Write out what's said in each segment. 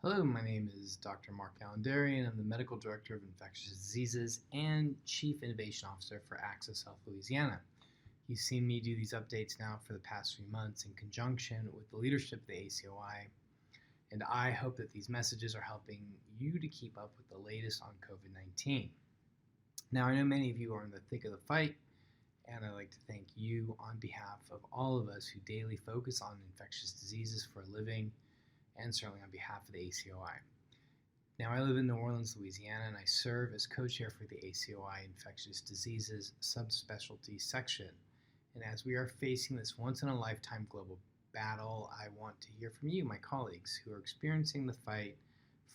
Hello, my name is Dr. MarkAlain Dery, and I'm the Medical Director of Infectious Diseases and Chief Innovation Officer for Access Health Louisiana. You've seen me do these updates now for the past few months in conjunction with the leadership of the ACOI, and I hope that these messages are helping you to keep up with the latest on COVID-19. Now, I know many of you are in the thick of the fight, and I'd like to thank you on behalf of all of us who daily focus on infectious diseases for a living, and certainly on behalf of the ACOI. Now, I live in New Orleans, Louisiana, and I serve as co-chair for the ACOI Infectious Diseases Subspecialty Section. And as we are facing this once-in-a-lifetime global battle, I want to hear from you, my colleagues, who are experiencing the fight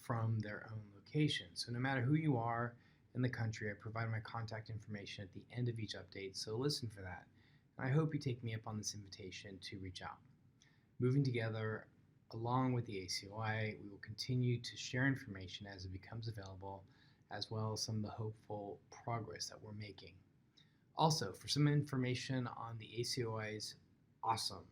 from their own location. So no matter who you are in the country, I provide my contact information at the end of each update, so listen for that. And I hope you take me up on this invitation to reach out. Moving together, along with the ACOI, we will continue to share information as it becomes available, as well as some of the hopeful progress that we're making. Also, for some information on the ACOI's awesome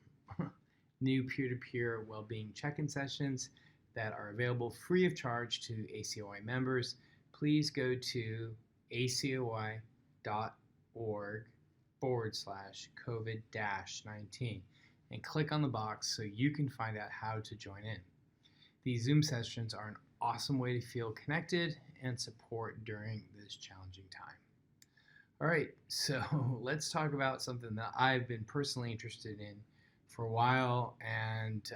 new peer-to-peer well-being check-in sessions that are available free of charge to ACOI members, please go to acoi.org/COVID-19 and click on the box so you can find out how to join in. These Zoom sessions are an awesome way to feel connected and support during this challenging time. All right, so let's talk about something that I've been personally interested in for a while and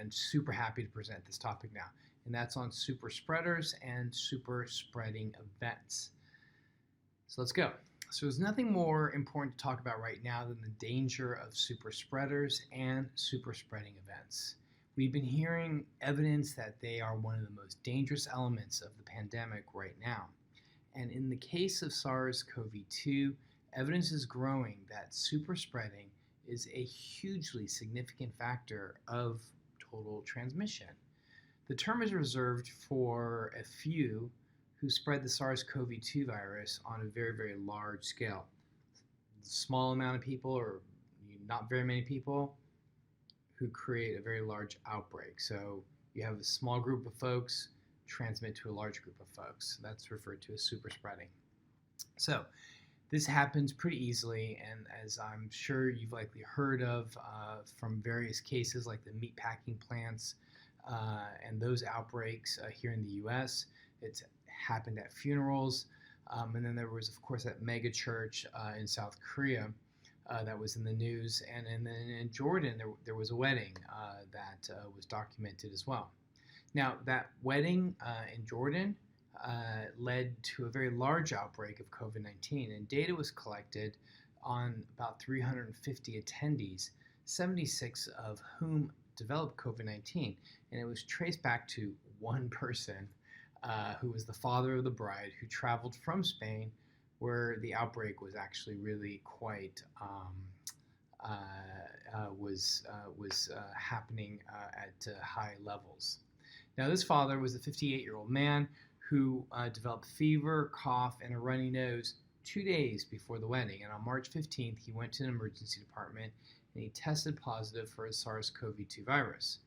super happy to present this topic now. And that's on super spreaders and super spreading events. So let's go. So there's nothing more important to talk about right now than the danger of super spreaders and super spreading events. We've been hearing evidence that they are one of the most dangerous elements of the pandemic right now. And in the case of SARS-CoV-2, evidence is growing that super spreading is a hugely significant factor of total transmission. The term is reserved for a few who spread the SARS-CoV-2 virus on a very, very large scale. A small amount of people, or not very many people, who create a very large outbreak. So you have a small group of folks transmit to a large group of folks. That's referred to as super spreading. So this happens pretty easily, and as I'm sure you've likely heard of from various cases like the meatpacking plants and those outbreaks here in the US, it's happened at funerals, and then there was, of course, that mega church in South Korea that was in the news, and then in Jordan there was a wedding that was documented as well. Now, that wedding in Jordan led to a very large outbreak of COVID-19, and data was collected on about 350 attendees, 76 of whom developed COVID-19, and it was traced back to one person who was the father of the bride, who traveled from Spain, where the outbreak was actually really quite happening at high levels. Now, this father was a 58-year-old man who developed fever, cough, and a runny nose 2 days before the wedding. And on March 15th, he went to an emergency department and he tested positive for a SARS-CoV-2 virus.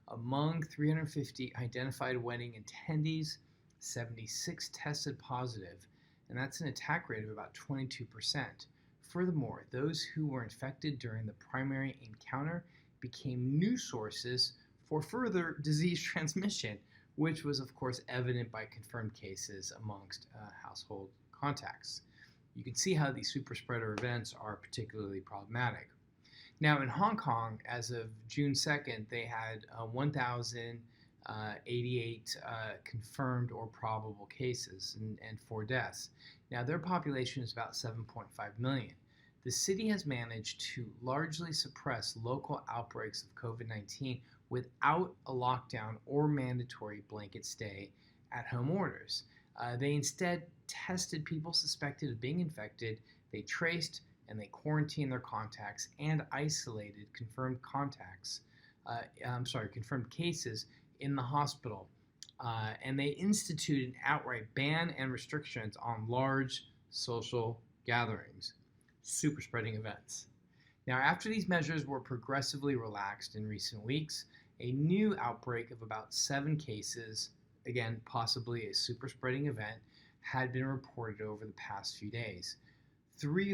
Among 350 identified wedding attendees, 76 tested positive, and that's an attack rate of about 22%. Furthermore, those who were infected during the primary encounter became new sources for further disease transmission, which was, of course, evident by confirmed cases amongst household contacts. You can see how these super spreader events are particularly problematic. Now, in Hong Kong, as of June 2nd, they had 1,088 confirmed or probable cases and 4 deaths. Now, their population is about 7.5 million. The city has managed to largely suppress local outbreaks of COVID-19 without a lockdown or mandatory blanket stay at home orders. They instead tested people suspected of being infected, they traced and they quarantined their contacts and isolated confirmed cases in the hospital. And they instituted an outright ban and restrictions on large social gatherings, super spreading events. Now, after these measures were progressively relaxed in recent weeks, a new outbreak of about 7 cases, again, possibly a super spreading event, had been reported over the past few days. 3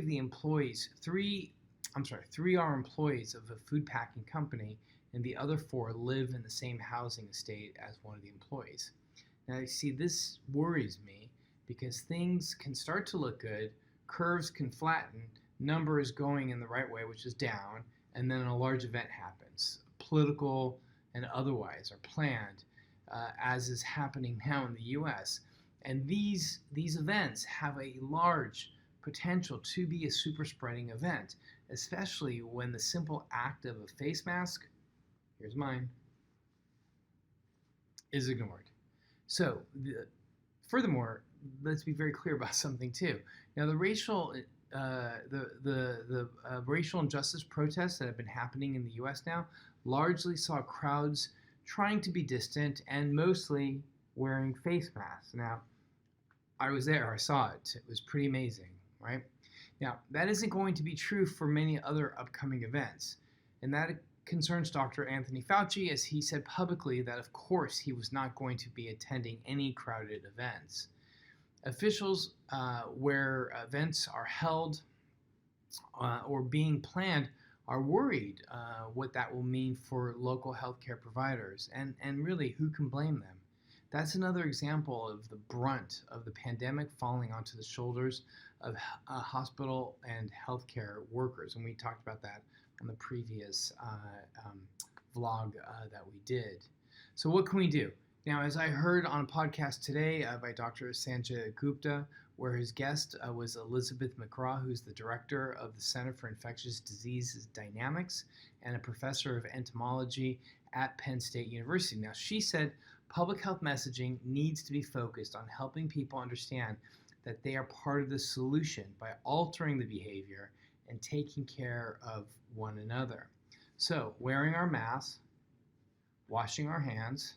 are employees of a food packing company, and the other 4 live in the same housing estate as one of the employees. Now, you see, this worries me because things can start to look good, curves can flatten, numbers going in the right way, which is down, and then a large event happens, political and otherwise, are planned, as is happening now in the U.S. And these events have a large potential to be a super spreading event, especially when the simple act of a face mask, here's mine, is ignored. So, furthermore, let's be very clear about something too. Now, the racial injustice protests that have been happening in the U.S. now largely saw crowds trying to be distant and mostly wearing face masks. Now, I was there, I saw it. It was pretty amazing, right? Now, that isn't going to be true for many other upcoming events, and that concerns Dr. Anthony Fauci, as he said publicly that of course he was not going to be attending any crowded events. Officials where events are held or being planned are worried what that will mean for local healthcare providers, and really, who can blame them? That's another example of the brunt of the pandemic falling onto the shoulders of hospital and healthcare workers, and we talked about that on the previous vlog that we did. So what can we do? Now, as I heard on a podcast today by Dr. Sanjay Gupta, where his guest was Elizabeth McGraw, who's the director of the Center for Infectious Diseases Dynamics and a professor of entomology at Penn State University. Now, she said public health messaging needs to be focused on helping people understand that they are part of the solution by altering the behavior and taking care of one another. So, wearing our masks, washing our hands,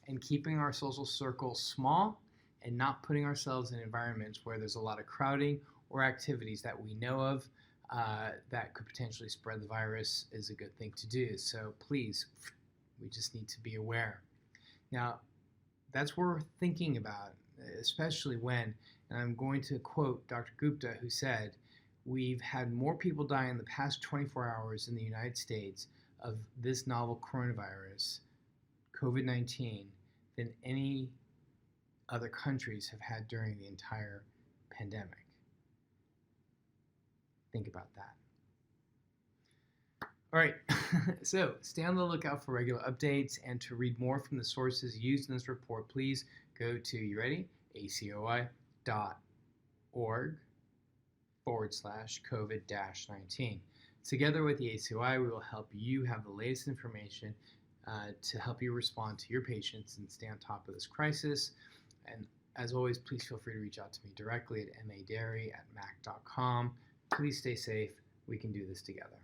and keeping our social circles small and not putting ourselves in environments where there's a lot of crowding or activities that we know of that could potentially spread the virus is a good thing to do. So please, we just need to be aware. Now, that's what we're thinking about, especially when, and I'm going to quote Dr. Gupta, who said, we've had more people die in the past 24 hours in the United States of this novel coronavirus, COVID-19, than any other countries have had during the entire pandemic. Think about that. All right, so stay on the lookout for regular updates, and to read more from the sources used in this report, please go to, you ready? ACOI.org/COVID-19. Together with the ACOI, we will help you have the latest information to help you respond to your patients and stay on top of this crisis. And as always, please feel free to reach out to me directly at madery@mac.com. Please stay safe. We can do this together.